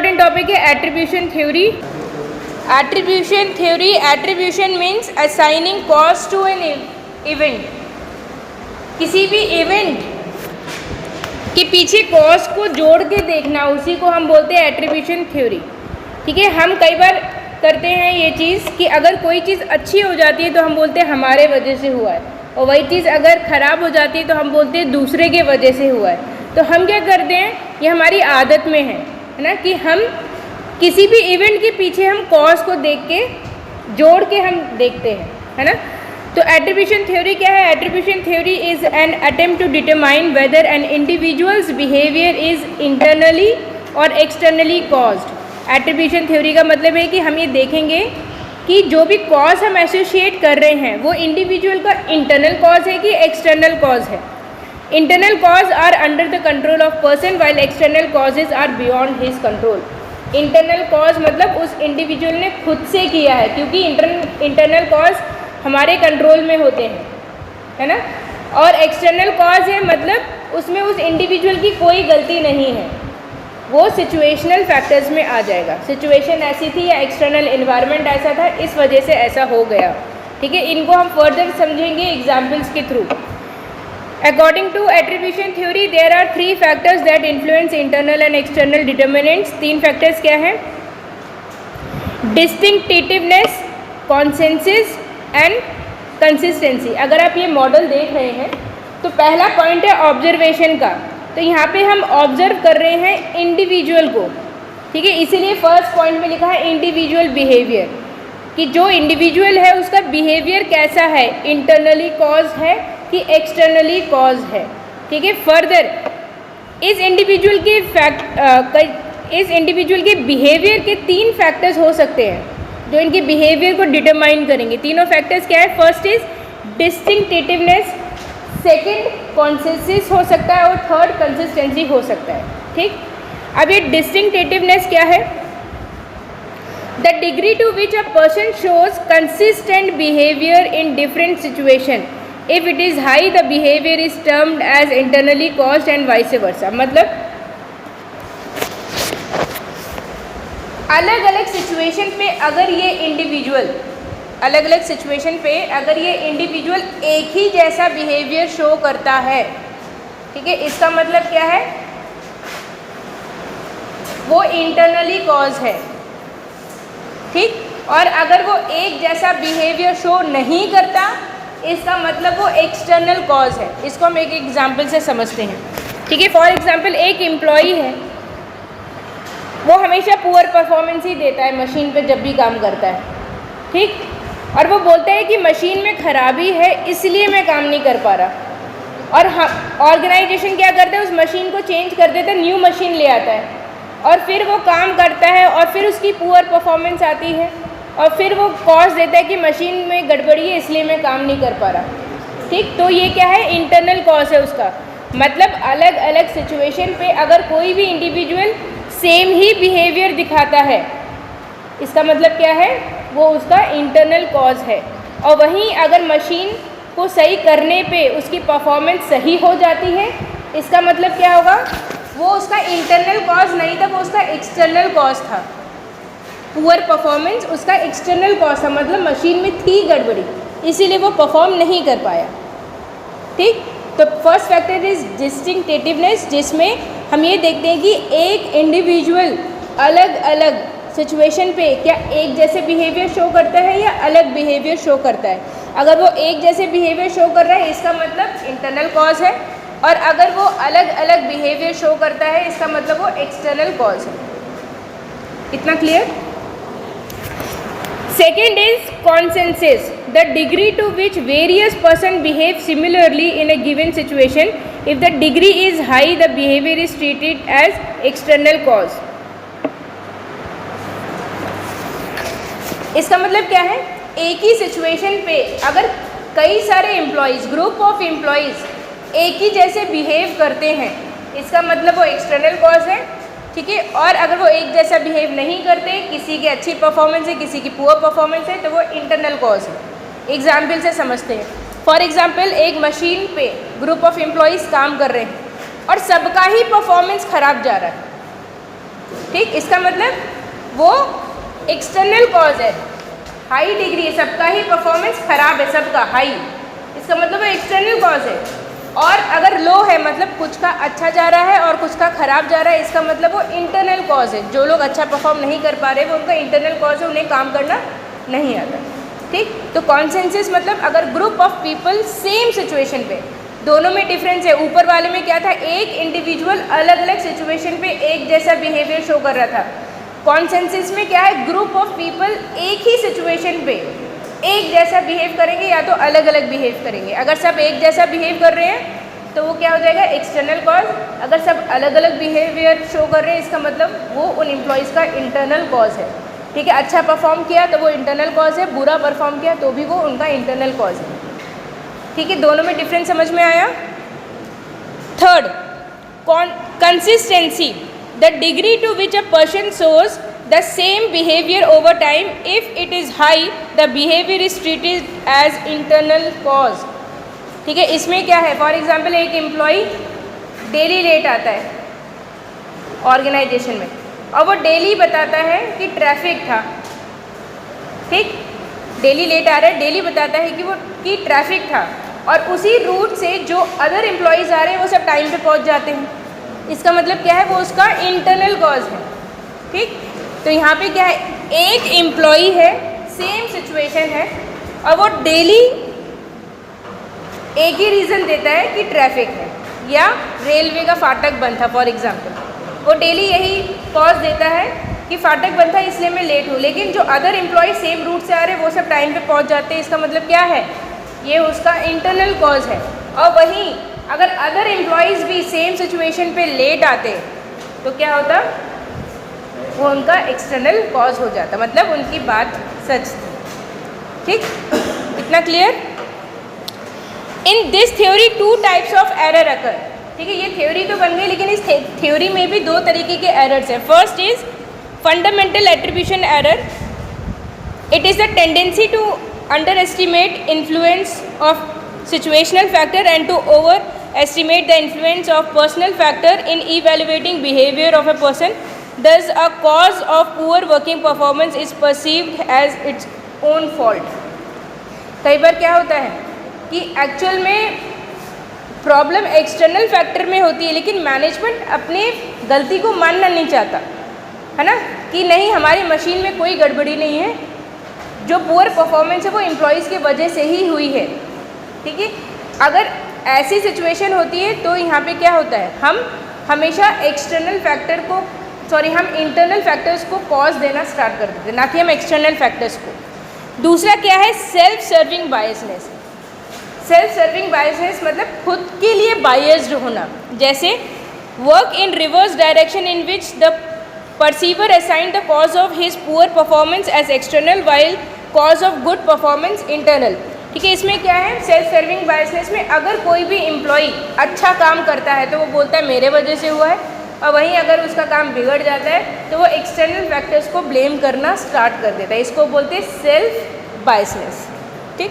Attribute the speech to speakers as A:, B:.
A: Important topic है attribution theory. Attribution theory, attribution means assigning cause to an event. किसी भी event के पीछे कॉज को जोड़ के देखना, उसी को हम बोलते हैं एट्रीब्यूशन थ्योरी। ठीक है, हम कई बार करते हैं ये चीज़ कि अगर कोई चीज़ अच्छी हो जाती है तो हम बोलते हैं हमारे वजह से हुआ है, और वही चीज़ अगर ख़राब हो जाती है तो हम बोलते हैं दूसरे के वजह से हुआ है। तो हम क्या करते हैं, ये हमारी आदत में है ना, कि हम किसी भी इवेंट के पीछे हम कॉज को देख के जोड़ के हम देखते हैं, है ना। तो एट्रीब्यूशन थ्योरी क्या है? Attribution theory is an attempt to determine whether an individual's behaviour is internally और एक्सटर्नली कॉज्ड। एट्रीब्यूशन थ्योरी का मतलब है कि हम ये देखेंगे कि जो भी कॉज हम एसोशिएट कर रहे हैं वो इंडिविजुअल का इंटरनल कॉज है कि एक्सटर्नल कॉज है। Internal cause are under the control of person while external causes are beyond his control. Internal cause मतलब उस इंडिविजुअल ने खुद से किया है, क्योंकि इंटरनल कॉज हमारे कंट्रोल में होते हैं, है ना। और एक्सटर्नल कॉज है मतलब उसमें उस इंडिविजुअल की कोई गलती नहीं है, वो सिचुएशनल फैक्टर्स में आ जाएगा। सिचुएशन ऐसी थी या एक्सटर्नल इन्वायरमेंट ऐसा था, इस वजह से ऐसा हो गया। ठीक है, इनको हम फर्दर समझेंगे एग्जाम्पल्स के थ्रू। According to attribution theory there are 3 factors that influence internal and external determinants. 3 factors क्या हैं? Distinctiveness, consensus and consistency. अगर आप ये मॉडल देख रहे हैं तो पहला पॉइंट है ऑब्जर्वेशन का। तो यहाँ पे हम ऑब्जर्व कर रहे हैं इंडिविजुअल को, ठीक है, इसीलिए फर्स्ट पॉइंट में लिखा है इंडिविजुअल बिहेवियर, कि जो इंडिविजुअल है उसका बिहेवियर कैसा है, इंटरनली कॉज है कि एक्सटर्नली कॉज है। ठीक है, फर्दर इस इंडिविजुअल के बिहेवियर के 3 फैक्टर्स हो सकते हैं जो इनके बिहेवियर को डिटरमाइन करेंगे। तीनों फैक्टर्स क्या है? First is distinctiveness, second consensus हो सकता है और थर्ड कंसिस्टेंसी हो सकता है। ठीक, अब ये डिस्टिंक्टिवनेस क्या है? The degree to which a person shows consistent behaviour in different situation. If it is high the behaviour is termed as internally caused and vice versa. मतलब अलग अलग सिचुएशन पे अगर ये इंडिविजुअल एक ही जैसा बिहेवियर शो करता है, ठीक है, इसका मतलब क्या है? वो इंटरनली कॉज है। ठीक, और अगर वो एक जैसा बिहेवियर शो नहीं करता, इसका मतलब वो एक्सटर्नल कॉज है। इसको हम एक एग्जांपल से समझते हैं। ठीक है, फॉर एग्जांपल एक एम्प्लॉई है, वो हमेशा पुअर परफॉर्मेंस ही देता है मशीन पे जब भी काम करता है। ठीक, और वो बोलता है कि मशीन में खराबी है इसलिए मैं काम नहीं कर पा रहा। और ऑर्गेनाइजेशन क्या करता है, उस मशीन को चेंज कर देता है, न्यू मशीन ले आता है, और फिर वो काम करता है, और फिर उसकी पुअर परफॉर्मेंस आती है, और फिर वो कॉज देता है कि मशीन में गड़बड़ी है इसलिए मैं काम नहीं कर पा रहा। ठीक, तो ये क्या है? इंटरनल कॉज है उसका। मतलब अलग अलग सिचुएशन पे अगर कोई भी इंडिविजुअल सेम ही बिहेवियर दिखाता है, इसका मतलब क्या है? वो उसका इंटरनल कॉज है। और वहीं अगर मशीन को सही करने पे उसकी परफॉर्मेंस सही हो जाती है, इसका मतलब क्या होगा? वो उसका इंटरनल कॉज नहीं था, वो उसका एक्सटर्नल कॉज था। पुअर परफॉर्मेंस उसका एक्सटर्नल कॉज था, मतलब मशीन में थी गड़बड़ी, इसीलिए वो परफॉर्म नहीं कर पाया। ठीक, तो फर्स्ट फैक्टर इज डिस्टिंक्टिवनेस, जिसमें हम ये देखते हैं कि एक इंडिविजुअल अलग अलग सिचुएशन पे क्या एक जैसे बिहेवियर शो करता है या अलग बिहेवियर शो करता है। अगर वो एक जैसे बिहेवियर शो कर रहा है, इसका मतलब इंटरनल कॉज है, और अगर वो अलग अलग बिहेवियर शो करता है, इसका मतलब वो एक्सटर्नल कॉज है। इतना clear? Second is consensus, the degree to which various person behave similarly in a given situation. If the degree is high, the behavior is treated as external cause. इसका मतलब क्या है? एक ही सिचुएशन पे अगर कई सारे एम्प्लॉयज़, ग्रुप ऑफ एम्प्लॉयज़ एक ही जैसे बिहेव करते हैं, इसका मतलब वो एक्सटर्नल कॉज है। ठीक है, और अगर वो एक जैसा बिहेव नहीं करते, किसी की अच्छी परफॉर्मेंस है, किसी की पुअर परफॉर्मेंस है, तो वो इंटरनल कॉज है। एग्जाम्पल से समझते हैं। फॉर एग्जाम्पल एक मशीन पे ग्रुप ऑफ एम्प्लॉयज़ काम कर रहे हैं और सबका ही परफॉर्मेंस ख़राब जा रहा है। ठीक, इसका मतलब वो एक्सटर्नल कॉज है। हाई डिग्री है, सबका ही परफॉर्मेंस खराब है, सबका हाई, इसका मतलब वो एक्सटर्नल कॉज है। और अगर लो है मतलब कुछ का अच्छा जा रहा है और कुछ का खराब जा रहा है, इसका मतलब वो इंटरनल कॉज है। जो लोग अच्छा परफॉर्म नहीं कर पा रहे वो उनका इंटरनल कॉज है, उन्हें काम करना नहीं आता। ठीक, तो कॉन्सेंसस मतलब अगर group of people same situation पे, दोनों में डिफरेंस है। ऊपर वाले में क्या था, एक इंडिविजुअल अलग अलग सिचुएशन पे एक जैसा बिहेवियर शो कर रहा था। कॉन्सेंसस में क्या है, ग्रुप ऑफ पीपल एक ही सिचुएशन पे एक जैसा बिहेव करेंगे या तो अलग अलग बिहेव करेंगे। अगर सब एक जैसा बिहेव कर रहे हैं तो वो क्या हो जाएगा, एक्सटर्नल कॉज। अगर सब अलग अलग बिहेवियर शो कर रहे हैं, इसका मतलब वो उन एम्प्लॉयज़ का इंटरनल कॉज है। ठीक है, अच्छा परफॉर्म किया तो वो इंटरनल कॉज है, बुरा परफॉर्म किया तो भी वो उनका इंटरनल कॉज है। ठीक है, दोनों में डिफरेंस समझ में आया। Third, consistency, the degree to which a person shows the same behavior over time. If it is high, the behavior is treated as internal cause. ठीक है, इसमें क्या है, फॉर एग्जाम्पल एक एम्प्लॉई डेली लेट आता है ऑर्गेनाइजेशन में और वो डेली बताता है कि ट्रैफिक था। ठीक, डेली लेट आ रहा है, डेली बताता है कि ट्रैफिक था, और उसी रूट से जो अदर एम्प्लॉयज़ आ रहे हैं वो सब टाइम पे पहुंच जाते हैं। इसका मतलब क्या है, वो उसका इंटरनल कॉज है। ठीक, तो यहाँ पे क्या है, एक एम्प्लॉई है, सेम सिचुएशन है और वो डेली एक ही रीज़न देता है कि ट्रैफिक है या रेलवे का फाटक बंद था। फॉर एग्जांपल वो डेली यही कॉज देता है कि फाटक बंद था इसलिए मैं लेट हूँ, लेकिन जो अदर एम्प्लॉय सेम रूट से आ रहे हैं वो सब टाइम पे पहुँच जाते हैं। इसका मतलब क्या है, ये उसका इंटरनल कॉज है। और वहीं अगर अदर एम्प्लॉयज़ भी सेम सिचुएशन पे लेट आते तो क्या होता, वो उनका एक्सटर्नल कॉज हो जाता, मतलब उनकी बात सच थी। ठीक, इतना clear. In this theory two types of error अकर। ठीक है, ये थ्योरी तो बन गई, लेकिन इस थ्योरी में भी दो तरीके के एरर्स हैं। First is fundamental attribution error. It is the tendency to underestimate influence of situational factor and to overestimate the influence of personal factor in evaluating behaviour of a person. Thus, a cause of poor working performance is perceived as its own fault. कई बार क्या होता है कि actual में problem external factor में होती है, लेकिन मैनेजमेंट अपने गलती को मानना नहीं चाहता है ना, कि नहीं हमारी मशीन में कोई गड़बड़ी नहीं है, जो पुअर परफॉर्मेंस है वो एम्प्लॉयज़ की वजह से ही हुई है। ठीक है, अगर ऐसी सिचुएशन होती है तो यहाँ पे क्या होता है, हम हमेशा एक्सटर्नल फैक्टर को हम इंटरनल फैक्टर्स को कॉज देना स्टार्ट कर देते हैं, ना कि हम एक्सटर्नल फैक्टर्स को। दूसरा क्या है, self serving biasness. Self serving biasness मतलब खुद के लिए बायस्ड होना। जैसे work in reverse direction in which the perceiver assign the cause of his poor performance as external while cause of good performance internal. ठीक है, इसमें क्या है, सेल्फ सर्विंग बायसनेस में अगर कोई भी एम्प्लॉई अच्छा काम करता है तो वो बोलता है मेरे वजह से हुआ है, और वहीं अगर उसका काम बिगड़ जाता है तो वो एक्सटर्नल फैक्टर्स को ब्लेम करना स्टार्ट कर देता है। इसको बोलते हैं सेल्फ बायसनेस। ठीक,